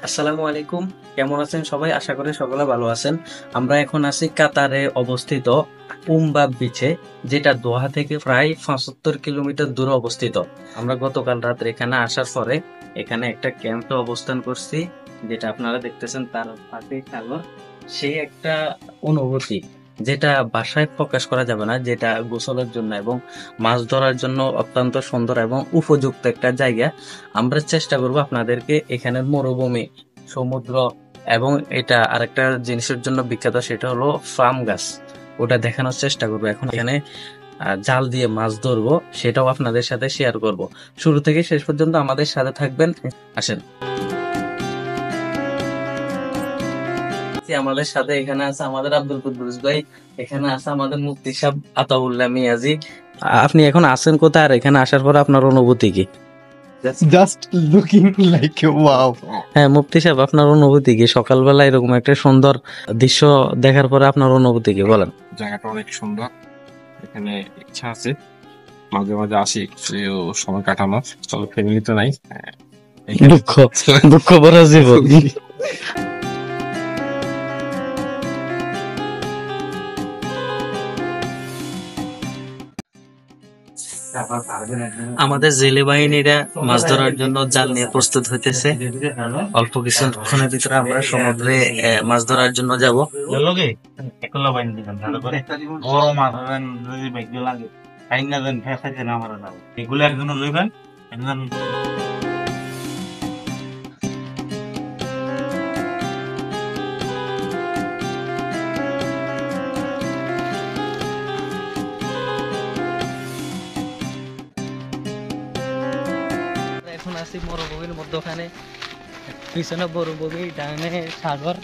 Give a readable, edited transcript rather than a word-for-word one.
আসসালামু আলাইকুম। কেমন আছেন সবাই? আশা করি সকলে ভালো আছেন। আমরা এখন আছি কাতারে অবস্থিত উমবাব বিচে, যেটা দোহা থেকে প্রায় ৭৫ কিলোমিটার দূরে অবস্থিত। আমরা গতকাল রাত্রে এখানে আসার পরে এখানে একটা ক্যাম্পে অবস্থান করছি, যেটা আপনারা দেখতেছেন তার পাশেই সাগর। সেই একটা অনুভূতি যেটা ভাষায় প্রকাশ করা যাবে না, যেটা গোসলের জন্য এবং মাছ ধরার জন্য অত্যন্ত সুন্দর এবং উপযুক্ত একটা জায়গা। আমরা চেষ্টা করব আপনাদেরকে এখানের মরুভূমি, সমুদ্র এবং এটা আরেকটা জিনিসের জন্য বিখ্যাত, সেটা হলো ফার্ম গাছ। ওটা দেখানোর চেষ্টা করবো। এখন এখানে জাল দিয়ে মাছ ধরবো, সেটাও আপনাদের সাথে শেয়ার করব। শুরু থেকে শেষ পর্যন্ত আমাদের সাথে থাকবেন। আসেন। আমাদের সাথে এখানে আছে আমাদের আব্দুল কুদ্দুস ভাই, এখানে আছে আমাদের মুফতি সাহেব আতাউল্লাহ মিয়াজি। আপনি এখন আছেন কোথায়, আর এখানে আসার পর আপনার অনুভূতি কি? Just looking like wow. হ্যাঁ মুফতি সাহেব, আপনার অনুভূতি কি? সকালবেলা এরকম একটা সুন্দর দৃশ্য দেখার পরে আপনার অনুভূতি কি বলেন? জায়গাটা অনেক সুন্দর। এখানে ইচ্ছা আছে মাঝে মাঝে আসি একটু সময় কাটানোর, তবে ফ্যামিলি তো নাই। দুঃখ দুঃখ ভরা জীবন। আমাদের জেলে বাহিনীরা মাছ ধরার জন্য জাল নিয়ে প্রস্তুত হইতেছে। অল্প কিছুক্ষণের ভিতরে আমরা সমুদ্রে মাছ ধরার জন্য যাব। এগুলো একজন লইবেন, একজন এখন আছি মরুভূমির মধ্যখানে, পিছনে মরুভূমি, ডানে সাগর।